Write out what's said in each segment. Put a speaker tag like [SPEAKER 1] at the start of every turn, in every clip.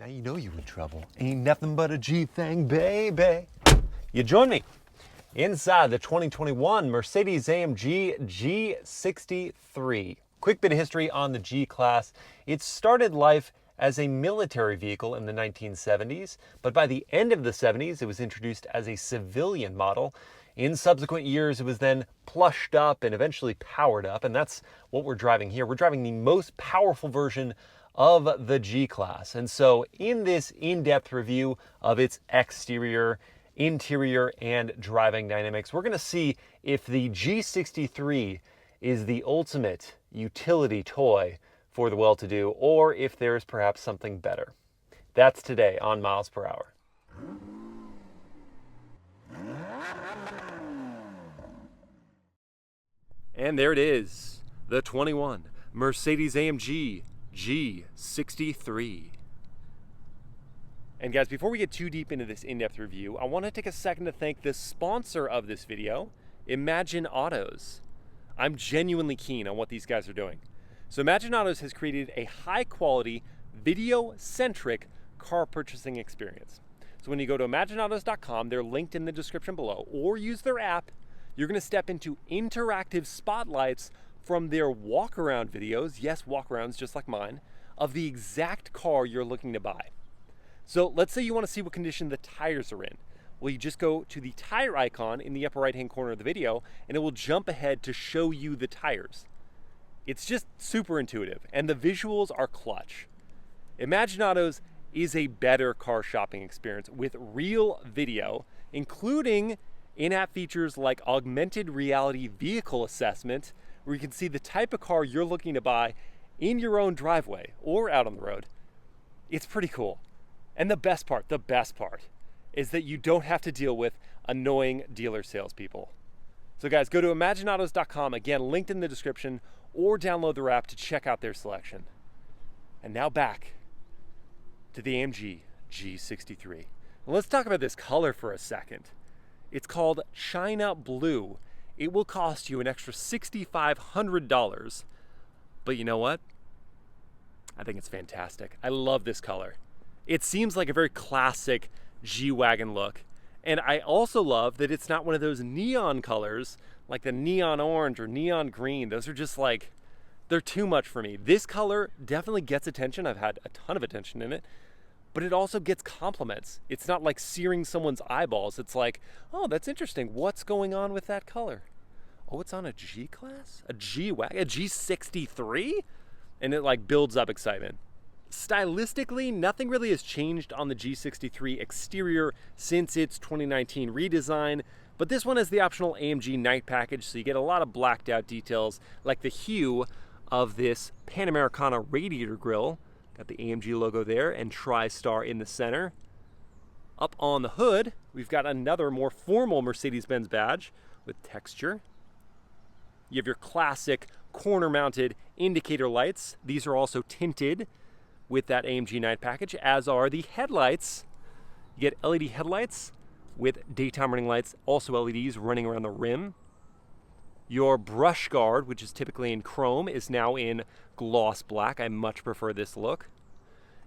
[SPEAKER 1] Now you know you in trouble. Ain't nothing but a G thing, baby. You join me inside the 2021 Mercedes-AMG G63. Quick bit of history on the G-Class. It started life as a military vehicle in the 1970s, but by the end of the 70s, it was introduced as a civilian model. In subsequent years, it was then plushed up and eventually powered up, and that's what we're driving here. We're driving the most powerful version of the G-Class. And so in this in-depth review of its exterior, interior, and driving dynamics, we're gonna see if the G63 is the ultimate utility toy for the well-to-do, or if there's perhaps something better. That's today on Miles Per Hour. And there it is, the 21 Mercedes-AMG G63. And guys, before we get too deep into this in-depth review, I want to take a second to thank the sponsor of this video, Imagine Autos. I'm genuinely keen on what these guys are doing. So Imagine Autos has created a high-quality, video-centric car purchasing experience. So when you go to imagineautos.com, they're linked in the description below, or use their app, you're going to step into interactive spotlights from their walk-around videos, yes, walk-arounds just like mine, of the exact car you're looking to buy. So let's say you want to see what condition the tires are in. Well, you just go to the tire icon in the upper right-hand corner of the video, and it will jump ahead to show you the tires. It's just super intuitive, and the visuals are clutch. Imagine Autos is a better car shopping experience with real video, including in-app features like augmented reality vehicle assessment, where you can see the type of car you're looking to buy in your own driveway or out on the road. It's pretty cool. And the best part is that you don't have to deal with annoying dealer salespeople. So guys, go to imagineautos.com, again, linked in the description, or download their app to check out their selection. And now back to the AMG G63. Now let's talk about this color for a second. It's called China Blue. It will cost you an extra $6,500, but you know what? I think it's fantastic. I love this color. It seems like a very classic G-Wagon look. And I also love that it's not one of those neon colors like the neon orange or neon green. Those are just like, they're too much for me. This color definitely gets attention. I've had a ton of attention in it, but it also gets compliments. It's not like searing someone's eyeballs. It's like, oh, that's interesting. What's going on with that color? Oh, it's on a G-Class? A G-Wagon? A G63? And it like builds up excitement. Stylistically, nothing really has changed on the G63 exterior since its 2019 redesign, but this one has the optional AMG night package, so you get a lot of blacked out details, like the hue of this Panamericana radiator grille. Got the AMG logo there and TriStar in the center. Up on the hood, we've got another more formal Mercedes-Benz badge with texture. You have your classic corner-mounted indicator lights. These are also tinted with that AMG night package, as are the headlights. You get LED headlights with daytime running lights, also LEDs running around the rim. Your brush guard, which is typically in chrome, is now in gloss black. I much prefer this look.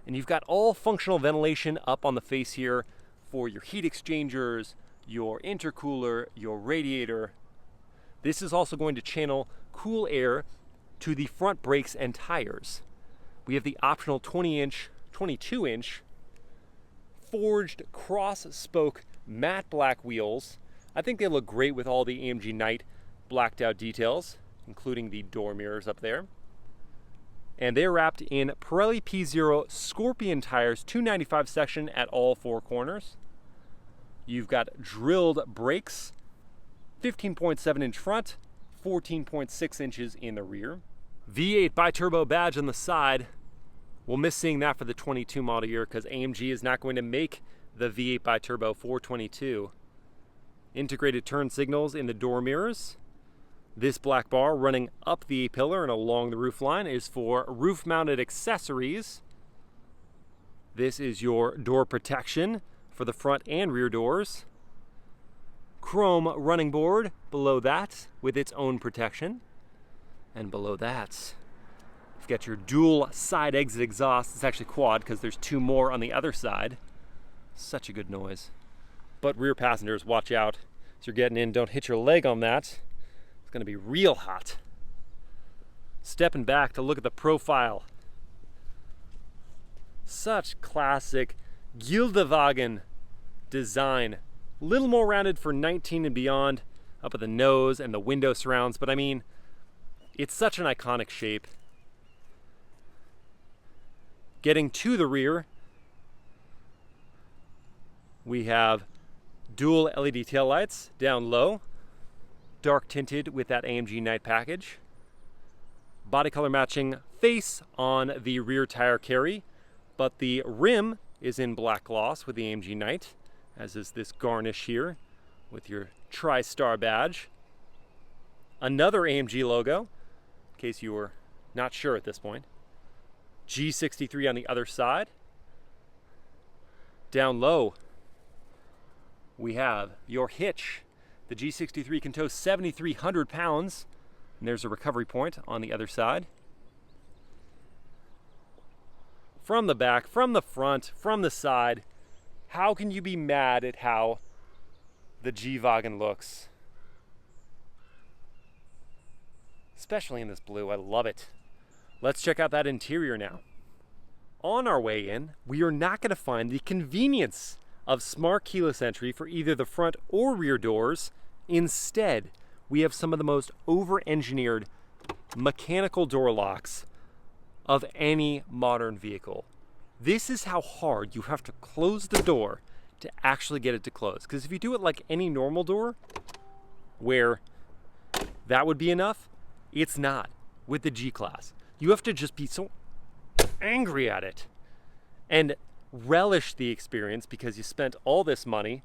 [SPEAKER 1] And you've got all functional ventilation up on the face here for your heat exchangers, your intercooler, your radiator. This is also going to channel cool air to the front brakes and tires. We have the optional 22-inch forged cross-spoke matte black wheels. I think they look great with all the AMG Night blacked out details, including the door mirrors up there. And they're wrapped in Pirelli P0 Scorpion tires, 295 section at all four corners. You've got drilled brakes, 15.7-inch front, 14.6 inches in the rear. V8 bi-turbo badge on the side. We'll miss seeing that for the 22 model year because AMG is not going to make the V8 bi-turbo for 22. Integrated turn signals in the door mirrors. This black bar running up the A-pillar and along the roof line is for roof-mounted accessories. This is your door protection for the front and rear doors. Chrome running board below that with its own protection. And below that, You've got your dual side exit exhaust. It's actually quad because there's two more on the other side. Such a good noise. But rear passengers, watch out. As you're getting in, don't hit your leg on that. It's gonna be real hot. Stepping back to look at the profile. Such classic Gildewagen design. A little more rounded for 19 and beyond, up at the nose and the window surrounds, but I mean, it's such an iconic shape. Getting to the rear, we have dual LED taillights down low, dark tinted with that AMG Night package. Body color matching face on the rear tire carry, but the rim is in black gloss with the AMG Night, as is this garnish here with your tri-star badge. Another AMG logo, in case you were not sure at this point. G63 on the other side. Down low, we have your hitch. The G63 can tow 7,300 pounds, and there's a recovery point on the other side. From the back, from the front, from the side, how can you be mad at how the G-Wagen looks? Especially in this blue, I love it. Let's check out that interior now. On our way in, we are not going to find the convenience of smart keyless entry for either the front or rear doors. Instead, we have some of the most over-engineered mechanical door locks of any modern vehicle. This is how hard you have to close the door to actually get it to close. Because if you do it like any normal door, where that would be enough, it's not with the G-Class. You have to just be so angry at it and relish the experience because you spent all this money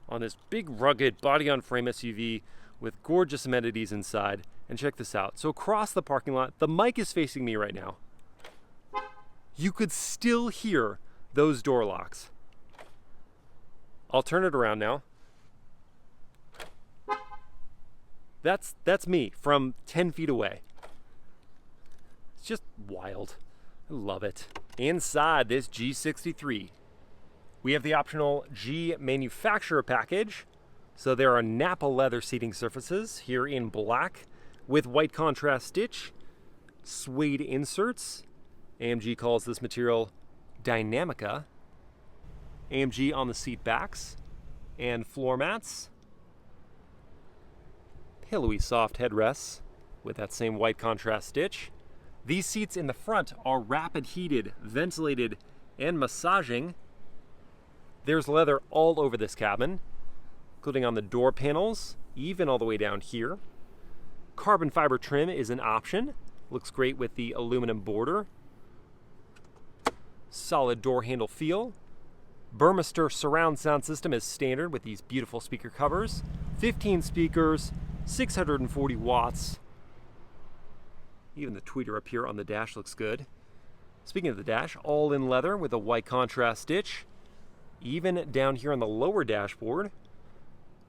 [SPEAKER 1] on this big rugged body-on-frame SUV with gorgeous amenities inside. And check this out. So across the parking lot, the mic is facing me right now. You could still hear those door locks. I'll turn it around now. That's me from 10 feet away. It's just wild. I love it. Inside this G63, we have the optional G manufacturer package. So there are Nappa leather seating surfaces here in black with white contrast stitch, suede inserts. AMG calls this material Dynamica. AMG on the seat backs and floor mats. Pillowy soft headrests with that same white contrast stitch. These seats in the front are rapid heated, ventilated, and massaging. There's leather all over this cabin, including on the door panels, even all the way down here. Carbon fiber trim is an option. Looks great with the aluminum border. Solid door handle feel. Burmester surround sound system is standard with these beautiful speaker covers. 15 speakers, 640 watts. Even the tweeter up here on the dash looks good. Speaking of the dash, all in leather with a white contrast stitch. Even down here on the lower dashboard,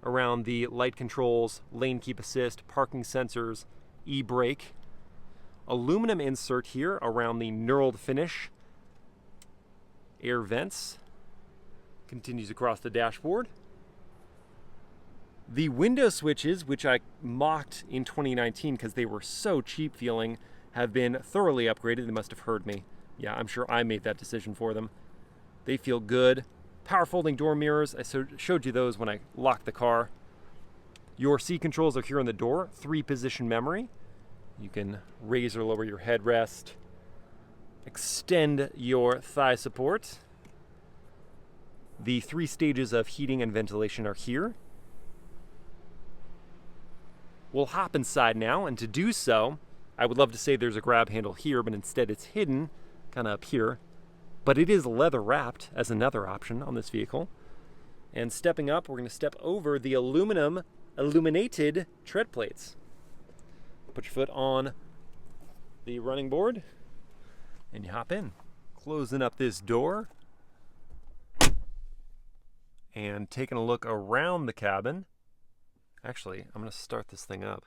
[SPEAKER 1] around the light controls, lane keep assist, parking sensors, e-brake. Aluminum insert here around the knurled finish. Air vents. Continues across the dashboard. The window switches, which I mocked in 2019 because they were so cheap feeling, have been thoroughly upgraded. They must have heard me. Yeah, I'm sure I made that decision for them. They feel good. Power folding door mirrors. I showed you those when I locked the car. Your seat controls are here on the door. 3-position memory. You can raise or lower your headrest. Extend your thigh support. The 3 stages of heating and ventilation are here. We'll hop inside now, and to do so, I would love to say there's a grab handle here, but instead it's hidden, kind of up here. But it is leather wrapped as another option on this vehicle. And stepping up, we're going to step over the aluminum illuminated tread plates. Put your foot on the running board, and you hop in. Closing up this door. And taking a look around the cabin. Actually, I'm going to start this thing up.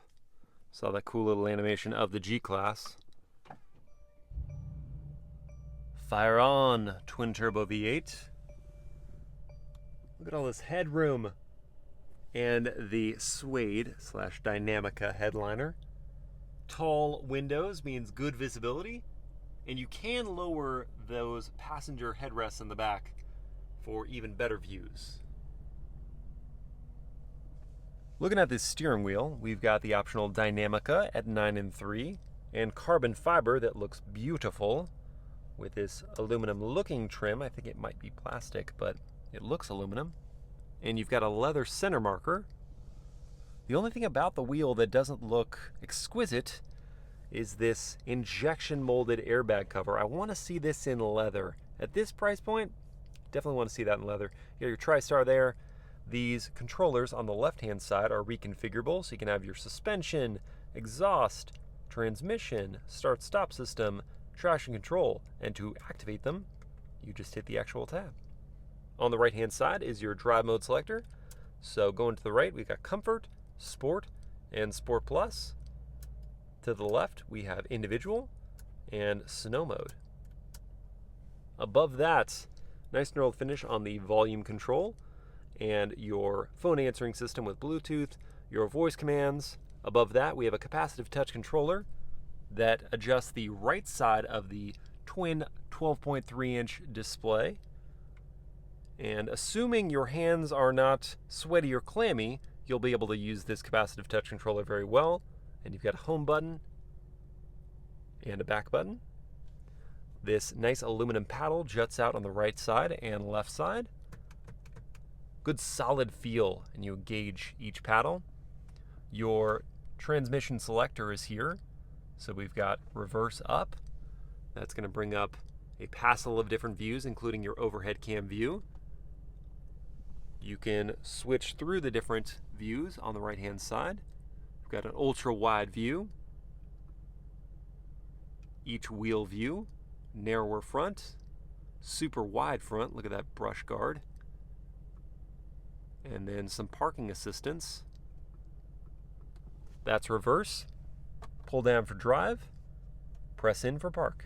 [SPEAKER 1] Saw that cool little animation of the G-Class. Fire on, twin turbo V8. Look at all this headroom. And the suede / Dynamica headliner. Tall windows means good visibility. And you can lower those passenger headrests in the back for even better views. Looking at this steering wheel, we've got the optional Dynamica at 9 3 and carbon fiber that looks beautiful with this aluminum looking trim. I think it might be plastic, but it looks aluminum. And you've got a leather center marker. The only thing about the wheel that doesn't look exquisite is this injection molded airbag cover. I want to see this in leather. At this price point, definitely want to see that in leather. You got your TriStar there. These controllers on the left-hand side are reconfigurable, so you can have your suspension, exhaust, transmission, start-stop system, traction control, and to activate them, you just hit the actual tab. On the right-hand side is your drive mode selector. So going to the right, we've got Comfort, Sport, and Sport Plus. To the left, we have Individual and Snow mode. Above that, nice knurled finish on the volume control and your phone answering system with Bluetooth, your voice commands. Above that, we have a capacitive touch controller that adjusts the right side of the twin 12.3-inch display. And assuming your hands are not sweaty or clammy, you'll be able to use this capacitive touch controller very well. And you've got a home button and a back button. This nice aluminum paddle juts out on the right side and left side. Good solid feel, and you engage each paddle. Your transmission selector is here. So we've got reverse up. That's going to bring up a passel of different views, including your overhead cam view. You can switch through the different views on the right-hand side. We've got an ultra-wide view, each wheel view, narrower front, super wide front, look at that brush guard, and then some parking assistance. That's reverse. Pull down for drive, press in for park.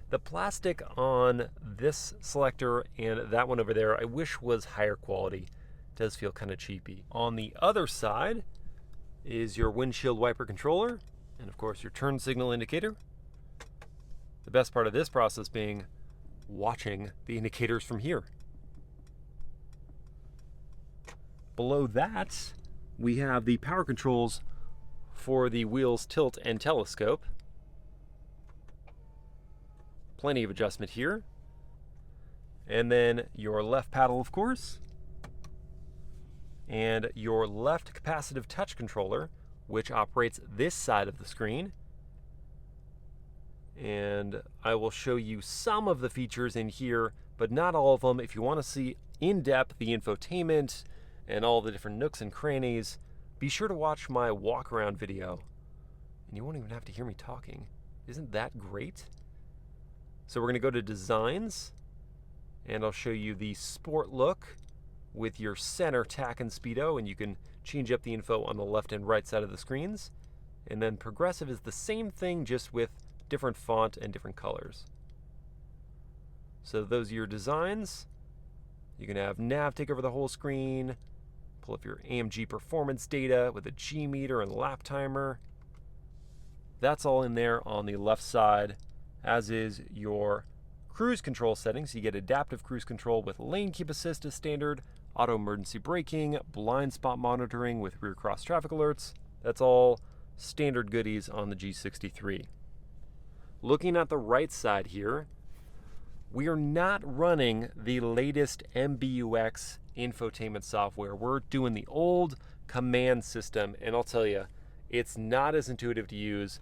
[SPEAKER 1] The plastic on this selector and that one over there, I wish was higher quality. It does feel kind of cheapy. On the other side is your windshield wiper controller and of course your turn signal indicator. The best part of this process being watching the indicators from here. Below that, we have the power controls for the wheels tilt and telescope. Plenty of adjustment here. And then your left paddle, of course. And your left capacitive touch controller, which operates this side of the screen. And I will show you some of the features in here, but not all of them. If you want to see in depth the infotainment and all the different nooks and crannies, be sure to watch my walk around video. And you won't even have to hear me talking. Isn't that great? So we're going to go to Designs, and I'll show you the Sport look with your center tack and speedo, and you can change up the info on the left and right side of the screens. And then Progressive is the same thing, just with different font and different colors. So those are your designs. You can have nav take over the whole screen, pull up your AMG performance data with a G meter and lap timer. That's all in there on the left side, as is your cruise control settings. You get adaptive cruise control with lane keep assist as standard, auto emergency braking, blind spot monitoring with rear cross traffic alerts. That's all standard goodies on the G63. Looking at the right side here, we are not running the latest MBUX infotainment software. We're doing the old command system, and I'll tell you, it's not as intuitive to use,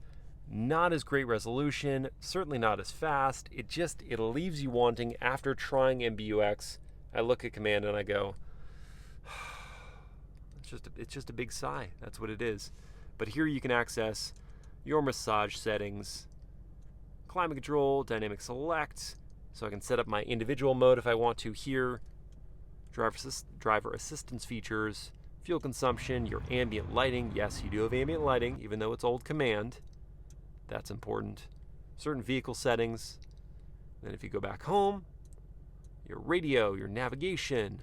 [SPEAKER 1] not as great resolution, certainly not as fast. It leaves you wanting after trying MBUX. I look at command and I go, it's just a big sigh. That's what it is. But here you can access your massage settings, climate control, dynamic select, so I can set up my individual mode if I want to here, driver assistance features, fuel consumption, your ambient lighting. Yes, you do have ambient lighting, even though it's old command. That's important. Certain vehicle settings, Then if you go back home, your radio, your navigation,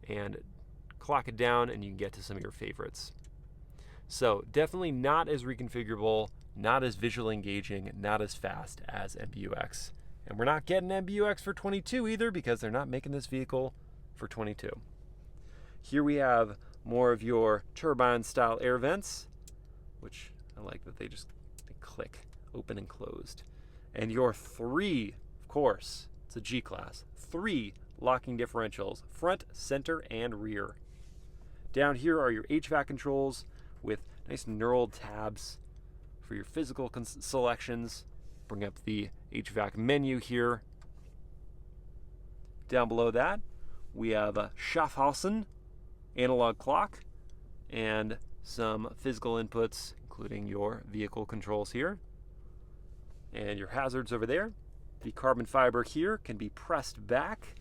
[SPEAKER 1] and clock it down and you can get to some of your favorites. So definitely not as reconfigurable, not as visually engaging, not as fast as MBUX. And we're not getting MBUX for 22 either because they're not making this vehicle for 22. Here we have more of your turbine style air vents, which I like that they click, open and closed. And your 3, of course, it's a G-Class, 3 locking differentials, front, center, and rear. Down here are your HVAC controls with nice knurled tabs for your physical selections. Bring up the HVAC menu here. Down below that, we have a Schaffhausen analog clock and some physical inputs, including your vehicle controls here and your hazards over there. The carbon fiber here can be pressed back.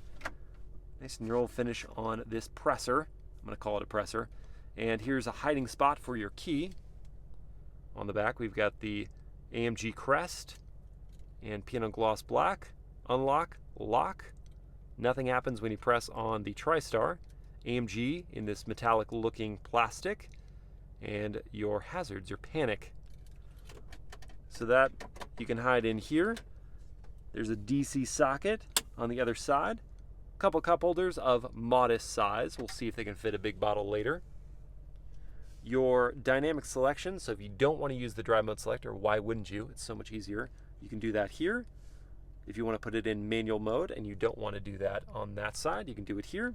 [SPEAKER 1] Nice knurled finish on this presser. I'm going to call it a presser. And here's a hiding spot for your key. On the back, we've got the AMG crest and piano gloss black. Unlock, lock. Nothing happens when you press on the TriStar. AMG in this metallic looking plastic. And your hazards, your panic. So that you can hide in here. There's a DC socket on the other side. A couple cup holders of modest size. We'll see if they can fit a big bottle later. Your dynamic selection, so if you don't want to use the drive mode selector, why wouldn't you? It's so much easier. You can do that here. If you want to put it in manual mode and you don't want to do that on that side, you can do it here.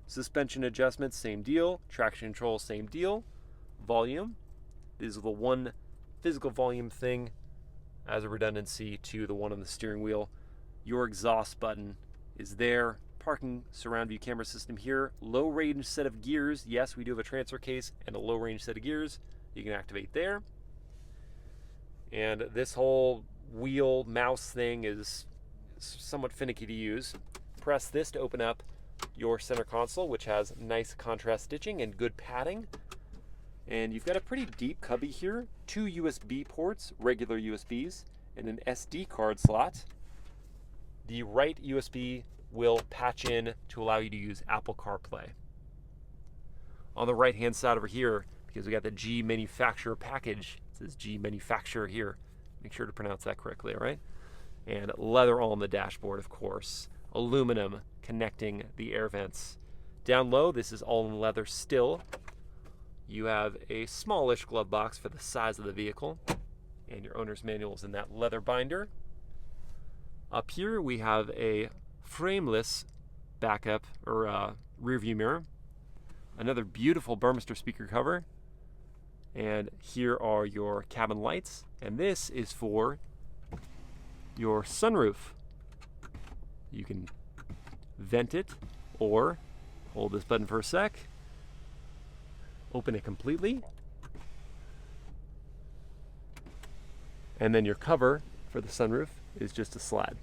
[SPEAKER 1] Suspension adjustments, same deal. Traction control, same deal. Volume, this is the one physical volume thing as a redundancy to the one on the steering wheel. Your exhaust button is there. Parking surround view camera system here. Low range set of gears. Yes, we do have a transfer case and a low range set of gears. You can activate there. And this whole wheel mouse thing is somewhat finicky to use. Press this to open up your center console, which has nice contrast stitching and good padding. And you've got a pretty deep cubby here. 2 USB ports, regular USBs, and an SD card slot. The right USB will patch in to allow you to use Apple CarPlay. On the right hand side over here, because we got the G manufacturer package, it says G manufacturer here. Make sure to pronounce that correctly, all right? And leather all on the dashboard, of course. Aluminum connecting the air vents. Down low, this is all in leather still. You have a smallish glove box for the size of the vehicle, and your owner's manual is in that leather binder. Up here we have a frameless backup or rear view mirror. Another beautiful Burmester speaker cover. And here are your cabin lights. And this is for your sunroof. You can vent it or hold this button for a sec. Open it completely. And then your cover for the sunroof is just a slide.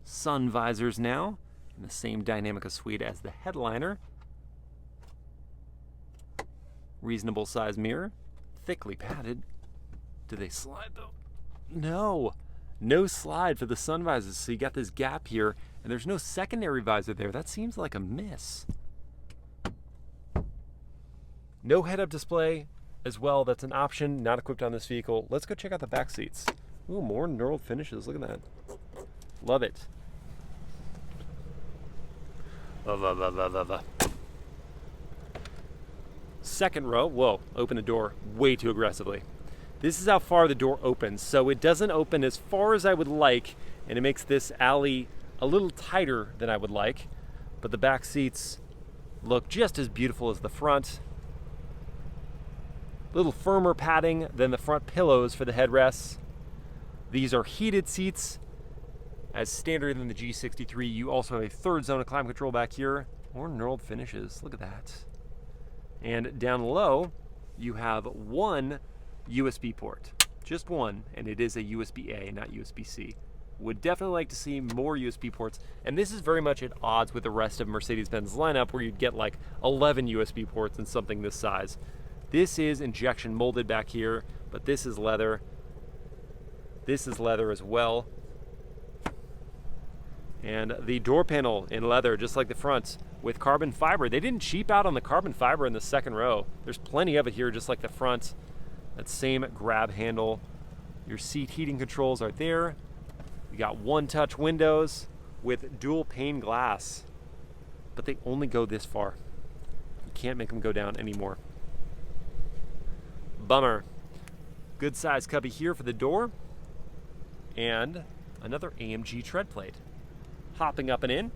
[SPEAKER 1] Sun visors now in the same Dynamica suite as the headliner. Reasonable size mirror, thickly padded. Do they slide though? No slide for the sun visors. So you got this gap here and there's no secondary visor there. That seems like a miss. No head-up display as well. That's an option, not equipped on this vehicle. Let's go check out the back seats. Ooh, more knurled finishes. Look at that. Love it. Love. Second row. Whoa, open the door way too aggressively. This is how far the door opens. So it doesn't open as far as I would like, and it makes this alley a little tighter than I would like. But the back seats look just as beautiful as the front. A little firmer padding than the front pillows for the headrests. These are heated seats. As standard in the G63, you also have a third zone of climate control back here. More knurled finishes, look at that. And down low, you have one USB port. Just one, and it is a USB-A, not USB-C. Would definitely like to see more USB ports, and this is very much at odds with the rest of Mercedes-Benz lineup where you'd get like 11 USB ports in something this size. This is injection molded back here, but this is leather. This is leather as well. And the door panel in leather, just like the front, with carbon fiber. They didn't cheap out on the carbon fiber in the second row. There's plenty of it here, just like the front. That same grab handle. Your seat heating controls are there. You got one-touch windows with dual pane glass, but they only go this far. You can't make them go down anymore. Bummer. Good size cubby here for the door, and another AMG tread plate. Hopping up and in,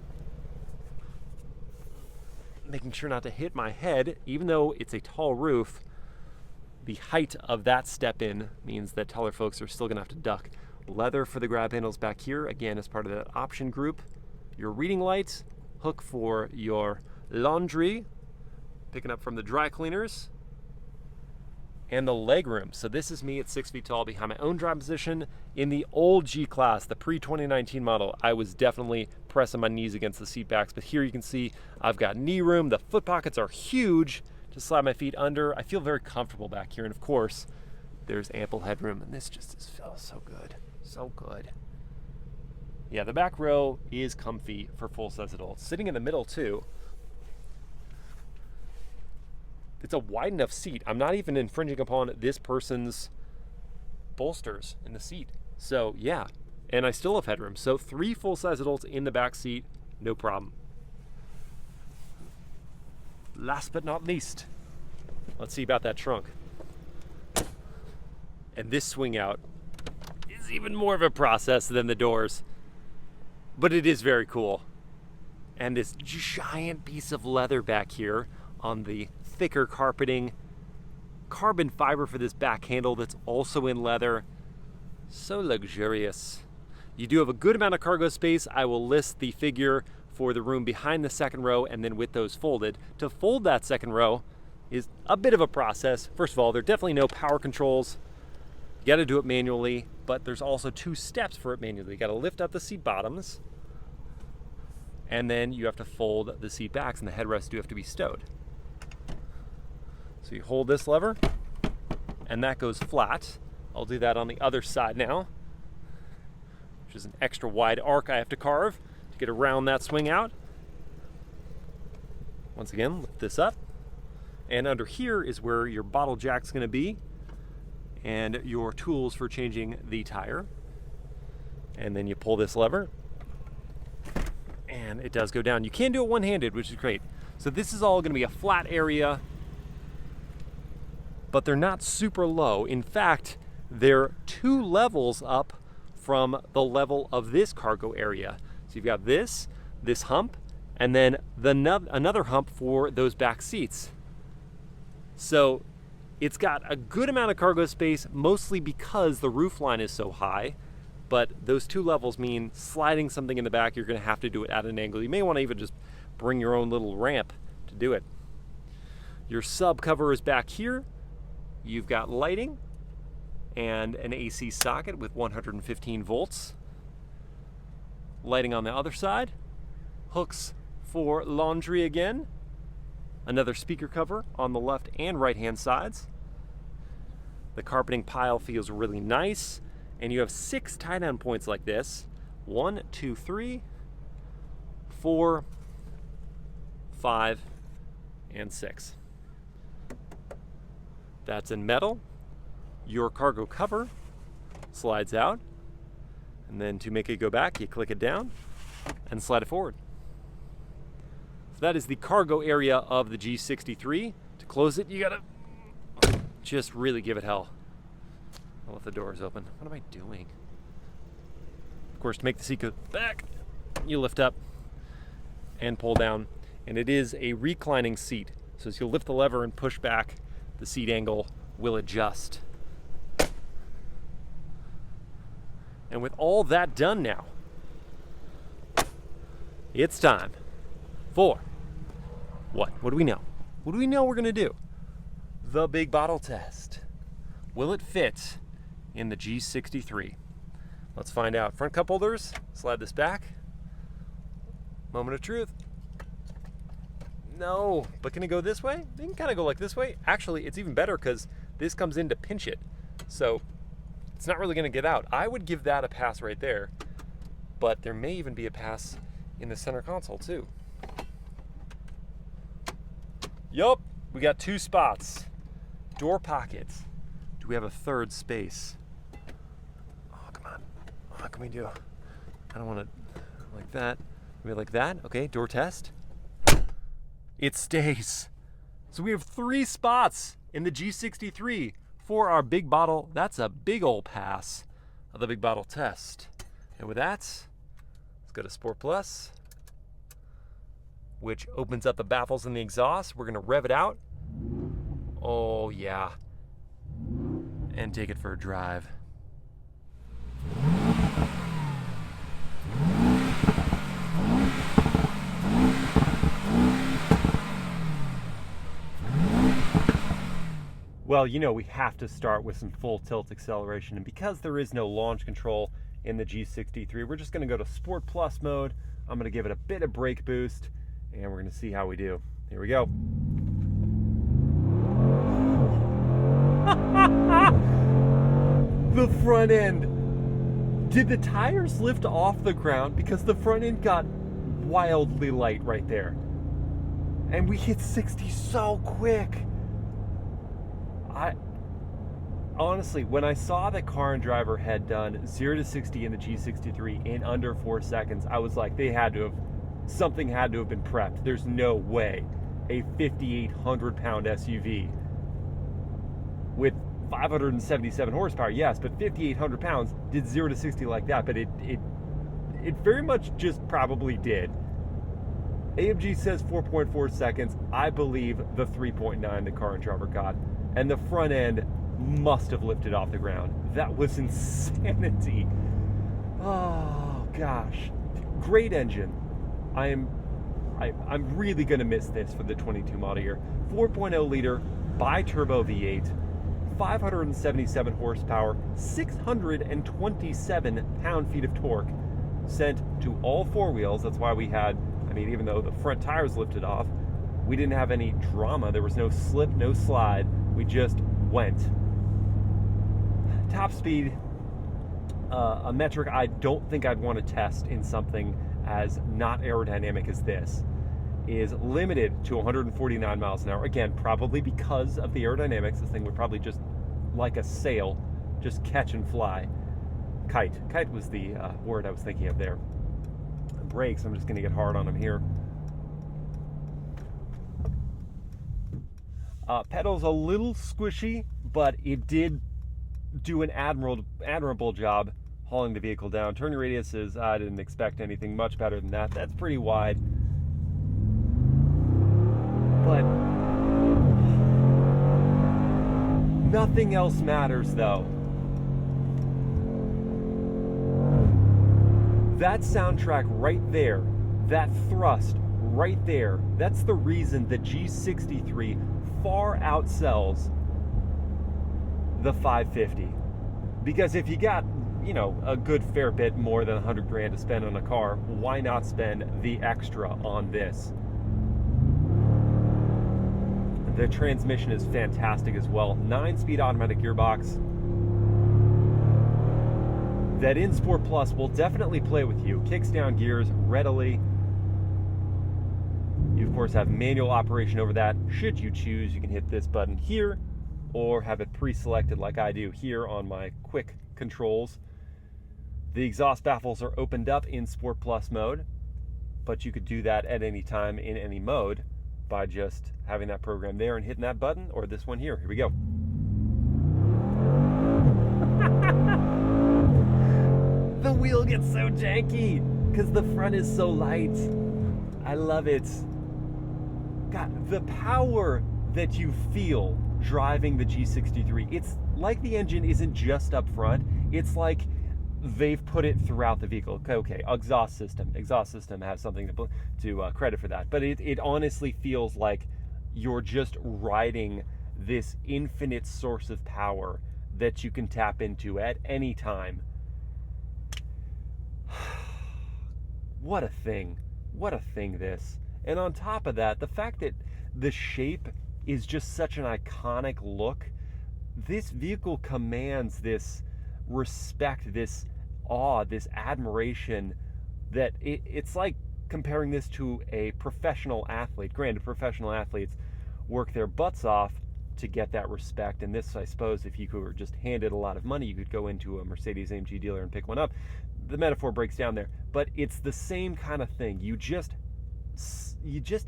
[SPEAKER 1] making sure not to hit my head, even though it's a tall roof. The height of that step in means that taller folks are still gonna have to duck. Leather for the grab handles back here, again, as part of that option group. Your reading light, hook for your laundry, picking up from the dry cleaners, and the leg room. So this is me at 6 feet tall behind my own driving position. In the old G-Class, the pre-2019 model, I was definitely pressing my knees against the seat backs, but here you can see I've got knee room. The foot pockets are huge to slide my feet under. I feel very comfortable back here, and of course, there's ample headroom, and this just feels so good, so good. Yeah, the back row is comfy for full-size adults. Sitting in the middle too, it's a wide enough seat. I'm not even infringing upon this person's bolsters in the seat. So yeah, and I still have headroom. So 3 full-size adults in the back seat, no problem. Last but not least, let's see about that trunk. And this swing out is even more of a process than the doors, but it is very cool. And this giant piece of leather back here on the thicker carpeting, carbon fiber for this back handle that's also in leather. So luxurious. You do have a good amount of cargo space. I will list the figure for the room behind the second row, and then with those folded. To fold that second row is a bit of a process. First of all, there are definitely no power controls. You got to do it manually, but there's also 2 steps for it manually. You got to lift up the seat bottoms, and then you have to fold the seat backs, and the headrests do have to be stowed. So you hold this lever, and that goes flat. I'll do that on the other side now, which is an extra wide arc I have to carve to get around that swing out. Once again, lift this up. And under here is where your bottle jack's gonna be and your tools for changing the tire. And then you pull this lever, and it does go down. You can do it one-handed, which is great. So this is all gonna be a flat area, but they're not super low. In fact, they're 2 levels up from the level of this cargo area. So you've got this hump, and then another hump for those back seats. So it's got a good amount of cargo space, mostly because the roof line is so high, but those 2 levels mean sliding something in the back, you're gonna have to do it at an angle. You may wanna even just bring your own little ramp to do it. Your sub cover is back here. You've got lighting and an AC socket with 115 volts. Lighting on the other side. Hooks for laundry again. Another speaker cover on the left and right hand sides. The carpeting pile feels really nice, and you have 6 tie-down points like this. 1, 2, 3, 4, 5, and 6. That's in metal. Your cargo cover slides out, and then to make it go back, you click it down and slide it forward. So that is the cargo area of the G63. To close it, you gotta just really give it hell. I'll let the doors open. What am I doing? Of course, to make the seat go back, you lift up and pull down, and it is a reclining seat. So as you lift the lever and push back, the seat angle will adjust. And with all that done now, it's time for what? What do we know? What do we know we're gonna do? The big bottle test. Will it fit in the G63? Let's find out. Front cup holders, slide this back. Moment of truth. No, but can it go this way? It can kind of go like this way. Actually, it's even better because this comes in to pinch it. So It's not really gonna get out. I would give that a pass right there, but there may even be a pass in the center console too. Yup, we got 2 spots. Door pockets. Do we have a third space? Oh, come on. What can we do? I don't want to like that. Maybe like that. Okay, door test. It stays. So we have 3 spots in the G63 for our big bottle. That's a big old pass of the big bottle test. And with that, let's go to Sport Plus, which opens up the baffles and the exhaust. We're gonna rev it out. Oh yeah. And take it for a drive. Well, you know, we have to start with some full tilt acceleration, and because there is no launch control in the G63, we're just gonna go to Sport Plus mode. I'm gonna give it a bit of brake boost, and we're gonna see how we do. Here we go. The front end. Did the tires lift off the ground? Because the front end got wildly light right there. And we hit 60 so quick. Honestly, when I saw that Car and Driver had done 0 to 60 in the G63 in under 4 seconds, I was like, something had to have been prepped. There's no way a 5,800 pound SUV with 577 horsepower, yes, but 5,800 pounds did 0 to 60 like that, but it very much just probably did. AMG says 4.4 seconds. I believe the 3.9 that Car and Driver got. And the front end must have lifted off the ground. That was insanity. Oh gosh, great engine. I'm really gonna miss this for the 22 model year. 4.0 liter bi-turbo V8, 577 horsepower, 627 pound-feet of torque, sent to all 4 wheels. That's why we had, even though the front tires lifted off, we didn't have any drama. There was no slip, no slide. We just went. Top speed, a metric I don't think I'd want to test in something as not aerodynamic as this, is limited to 149 miles an hour. Again, probably because of the aerodynamics. This thing would probably just, like a sail, just catch and fly. Kite was the word I was thinking of there. Brakes, I'm just going to get hard on them here. Pedals a little squishy, but it did do an admirable job hauling the vehicle down. Turning radius is, I didn't expect anything much better than that. That's pretty wide. But nothing else matters though. That soundtrack right there, that thrust right there, that's the reason the G63 far outsells the 550. Because if you got, a good fair bit more than 100 grand to spend on a car, why not spend the extra on this? The transmission is fantastic as well. 9-speed automatic gearbox that in Sport Plus will definitely play with you. Kicks down gears readily. You of course have manual operation over that. Should you choose, you can hit this button here or have it pre-selected like I do here on my quick controls. The exhaust baffles are opened up in Sport Plus mode, but you could do that at any time in any mode by just having that program there and hitting that button, or this one here. Here we go. The wheel gets so janky because the front is so light. I love it. God, the power that you feel driving the G63, it's like the engine isn't just up front, it's like they've put it throughout the vehicle. Okay, exhaust system has something to credit for that, but it honestly feels like you're just riding this infinite source of power that you can tap into at any time. What a thing this. And on top of that, the fact that the shape is just such an iconic look, this vehicle commands this respect, this awe, this admiration, that it's like comparing this to a professional athlete. Granted, professional athletes work their butts off to get that respect, and this, I suppose, if you were just handed a lot of money, you could go into a Mercedes-AMG dealer and pick one up. The metaphor breaks down there, but it's the same kind of thing. You just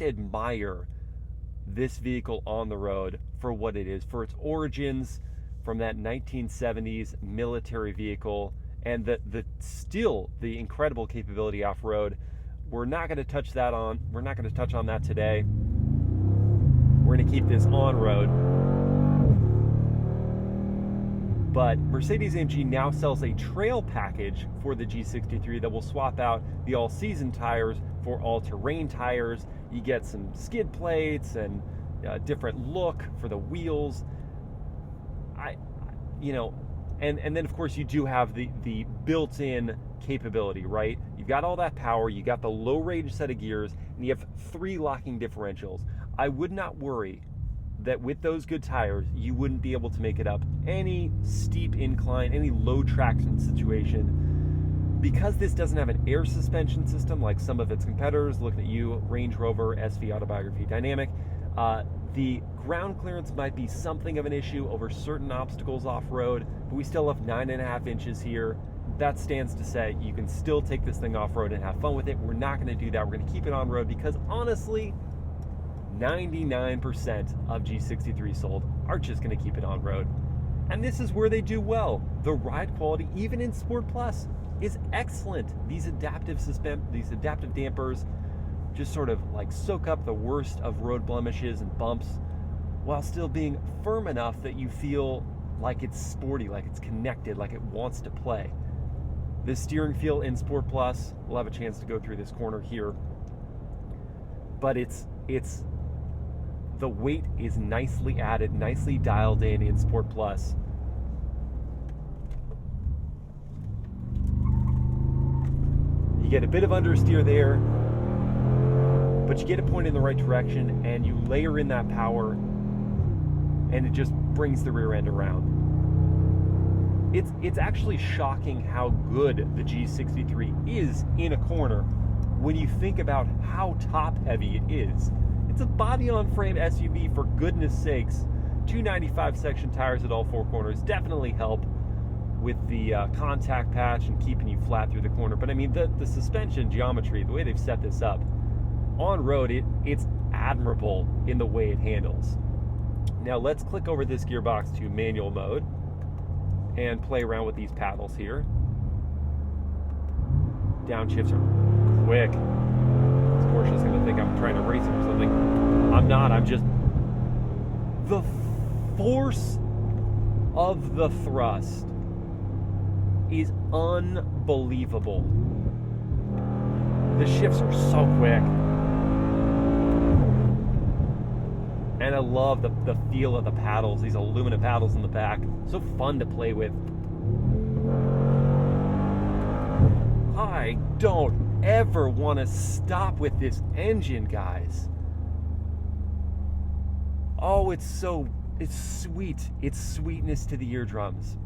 [SPEAKER 1] admire this vehicle on the road for what it is, for its origins from that 1970s military vehicle, and the incredible capability off-road. We're not going to touch on that today. We're going to keep this on road. But Mercedes-AMG now sells a trail package for the G63 that will swap out the all-season tires for all-terrain tires. You get some skid plates and a different look for the wheels. And then of course you do have the built-in capability, right? You've got all that power, you got the low-range set of gears, and you have 3 locking differentials. I would not worry that with those good tires, you wouldn't be able to make it up any steep incline, any low traction situation. Because this doesn't have an air suspension system like some of its competitors, looking at you, Range Rover, SV Autobiography Dynamic, the ground clearance might be something of an issue over certain obstacles off-road, but we still have 9.5 inches here. That stands to say you can still take this thing off-road and have fun with it. We're not going to do that. We're going to keep it on road because honestly, 99% of G63 sold are just going to keep it on road. And this is where they do well. The ride quality, even in Sport Plus, is excellent. These adaptive dampers just sort of like soak up the worst of road blemishes and bumps while still being firm enough that you feel like it's sporty, like it's connected, like it wants to play. This steering feel in Sport Plus, we'll have a chance to go through this corner here, but it's the weight is nicely added, nicely dialed in Sport Plus. You get a bit of understeer there, but you get it pointed in the right direction, and you layer in that power, and it just brings the rear end around. It's actually shocking how good the G63 is in a corner when you think about how top heavy it is. It's a body-on-frame SUV, for goodness sakes. 295 section tires at all 4 corners definitely help with the contact patch and keeping you flat through the corner. But I mean, the suspension geometry, the way they've set this up, on road, it's admirable in the way it handles. Now let's click over this gearbox to manual mode and play around with these paddles here. Downshifts are quick. This Porsche's gonna think I'm trying to race him or something. I'm not, I'm just... The force of the thrust is unbelievable. The shifts are so quick. And I love the feel of the paddles, these aluminum paddles in the back. So fun to play with. I don't ever want to stop with this engine, guys. Oh, it's sweet. It's sweetness to the eardrums.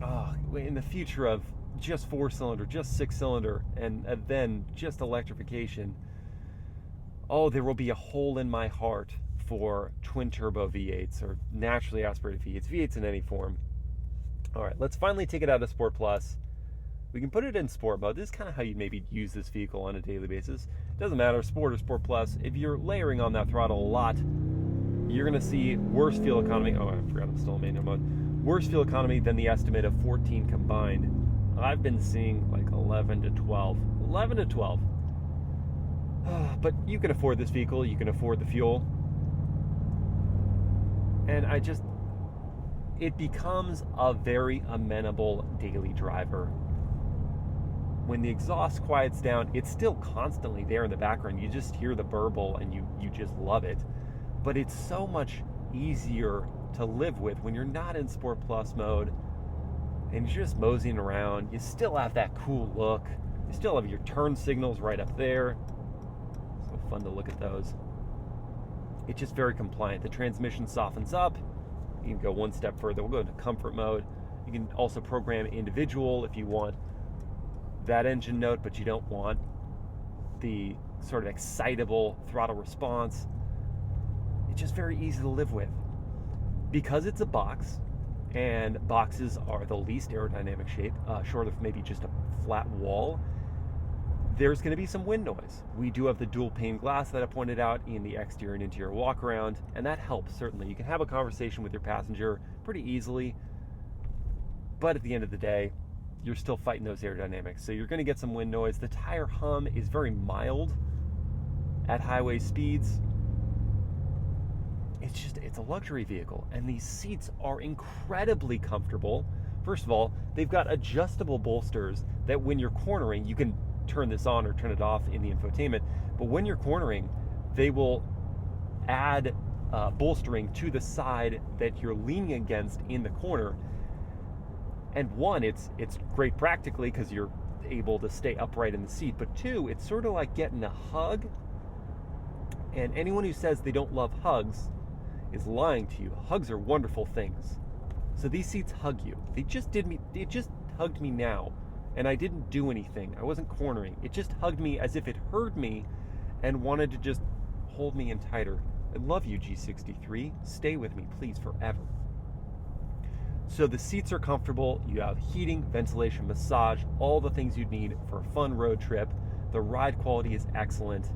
[SPEAKER 1] Oh, in the future of just 4-cylinder, just 6-cylinder, and then just electrification, oh, there will be a hole in my heart for twin-turbo V8s or naturally aspirated V8s, V8s in any form. All right, let's finally take it out of Sport Plus. We can put it in Sport mode. This is kind of how you maybe use this vehicle on a daily basis. Doesn't matter, Sport or Sport Plus. If you're layering on that throttle a lot, you're going to see worse fuel economy. Oh, I forgot I'm still in manual mode. Worse fuel economy than the estimate of 14 combined. I've been seeing like 11 to 12. 11 to 12. But you can afford this vehicle, you can afford the fuel. And it becomes a very amenable daily driver. When the exhaust quiets down, it's still constantly there in the background. You just hear the burble and you just love it. But it's so much easier to live with when you're not in Sport Plus mode and you're just moseying around. You still have that cool look. You still have your turn signals right up there. So fun to look at those. It's just very compliant. The transmission softens up. You can go one step further. We'll go into comfort mode. You can also program individual if you want that engine note, but you don't want the sort of excitable throttle response. It's just very easy to live with. Because it's a box, and boxes are the least aerodynamic shape, short of maybe just a flat wall, there's going to be some wind noise. We do have the dual pane glass that I pointed out in the exterior and interior walk around, and that helps certainly. You can have a conversation with your passenger pretty easily, but at the end of the day, you're still fighting those aerodynamics. So you're going to get some wind noise. The tire hum is very mild at highway speeds. It's a luxury vehicle, and these seats are incredibly comfortable. First of all, they've got adjustable bolsters that when you're cornering, you can turn this on or turn it off in the infotainment, but when you're cornering, they will add bolstering to the side that you're leaning against in the corner. And one, it's great practically because you're able to stay upright in the seat, but two, it's sort of like getting a hug, and anyone who says they don't love hugs is lying to you. Hugs are wonderful things. So these seats hug you. They just hugged me now, and I didn't do anything. I wasn't cornering. It just hugged me as if it heard me and wanted to just hold me in tighter. I love you, G63. Stay with me, please, forever. So the seats are comfortable. You have heating, ventilation, massage, all the things you'd need for a fun road trip. The ride quality is excellent.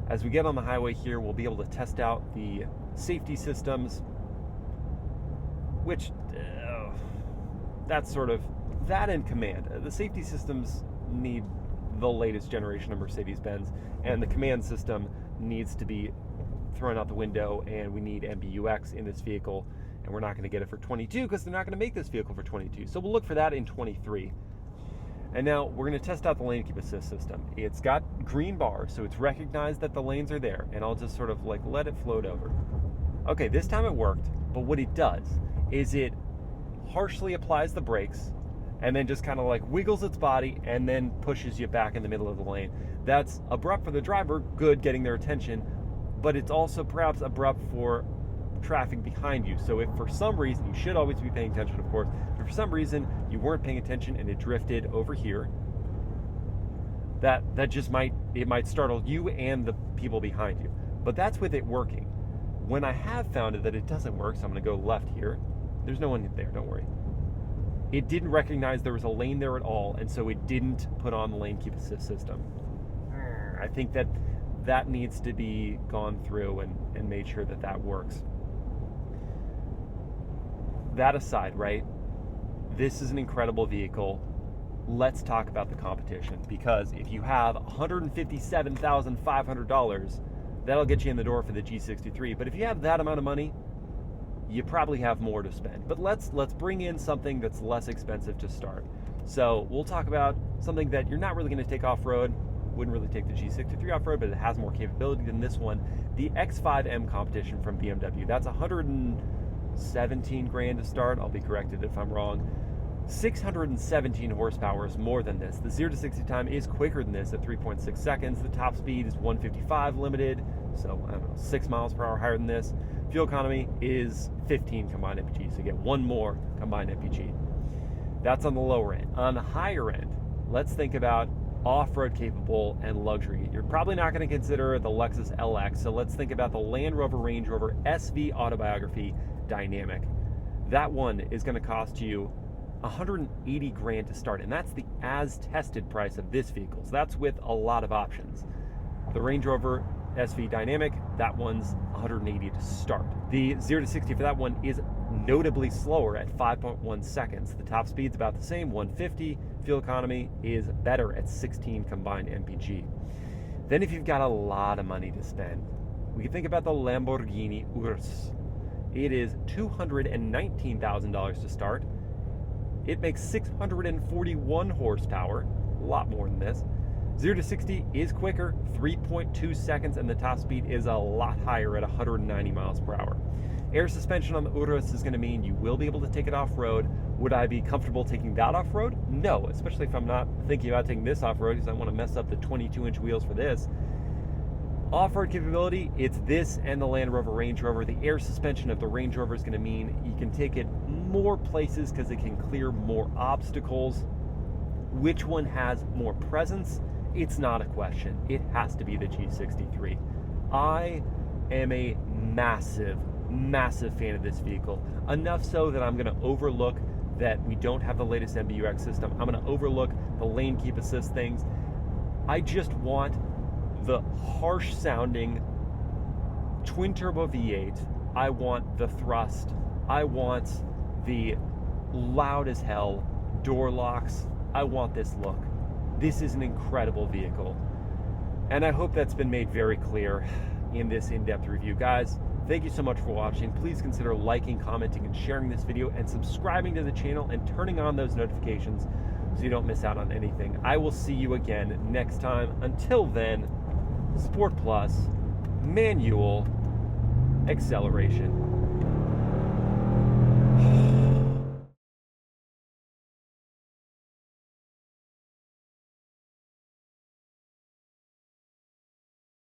[SPEAKER 1] As we get on the highway here, we'll be able to test out the safety systems, which that's sort of that in command. The safety systems need the latest generation of Mercedes-Benz, and the command system needs to be thrown out the window, and we need MBUX in this vehicle, and we're not going to get it for 22 because they're not going to make this vehicle for 22. So we'll look for that in 23. And now we're going to test out the lane keep assist system. It's got green bars, so it's recognized that the lanes are there, and I'll just sort of like let it float over. Okay, this time it worked, but what it does is it harshly applies the brakes and then just kind of like wiggles its body and then pushes you back in the middle of the lane. That's abrupt for the driver, good, getting their attention, but it's also perhaps abrupt for traffic behind you. So if for some reason, you should always be paying attention, of course, if for some reason you weren't paying attention and it drifted over here, that just might startle you and the people behind you. But that's with it working. When I have found that it doesn't work, so I'm going to go left here. There's no one there, don't worry. It didn't recognize there was a lane there at all, and so it didn't put on the lane keep assist system. I think that needs to be gone through and made sure that works. That aside, right? This is an incredible vehicle. Let's talk about the competition, because if you have $157,500, that'll get you in the door for the G63. But if you have that amount of money, you probably have more to spend. But let's bring in something that's less expensive to start. So we'll talk about something that you're not really going to take off-road. Wouldn't really take the G63 off-road, but it has more capability than this one. The X5M competition from BMW. That's 117 grand to start. I'll be corrected if I'm wrong. 617 horsepower is more than this. The 0 to 60 time is quicker than this at 3.6 seconds. The top speed is 155 limited, so I don't know, 6 miles per hour higher than this. Fuel economy is 15 combined MPG, so you get one more combined MPG. That's on the lower end. On the higher end, let's think about off-road capable and luxury. You're probably not going to consider the Lexus LX, so let's think about the Land Rover Range Rover SV Autobiography Dynamic. That one is going to cost you 180 grand to start, and that's the as-tested price of this vehicle. So that's with a lot of options. The Range Rover SV Dynamic, that one's 180 to start. The 0 to 60 for that one is notably slower at 5.1 seconds. The top speed's about the same, 150. Fuel economy is better at 16 combined MPG. Then if you've got a lot of money to spend, we can think about the Lamborghini Urus. It is $219,000 to start. It makes 641 horsepower, a lot more than this. 0 to 60 is quicker, 3.2 seconds, and the top speed is a lot higher at 190 miles per hour. Air suspension on the Urus is going to mean you will be able to take it off-road. Would I be comfortable taking that off-road? No, especially if I'm not thinking about taking this off-road because I want to mess up the 22-inch wheels for this. Off-road capability, it's this and the Land Rover Range Rover. The air suspension of the Range Rover is going to mean you can take it more places because it can clear more obstacles. Which one has more presence? It's not a question. It has to be the G63. I am a massive fan of this vehicle. Enough so that I'm going to overlook that we don't have the latest MBUX system. I'm going to overlook the lane keep assist things. I just want the harsh sounding twin turbo V8. I want the thrust. I want the loud as hell door locks. I want this look. This is an incredible vehicle. And I hope that's been made very clear in this in-depth review. Guys, thank you so much for watching. Please consider liking, commenting, and sharing this video, and subscribing to the channel and turning on those notifications so you don't miss out on anything. I will see you again next time. Until then, Sport Plus, manual, acceleration.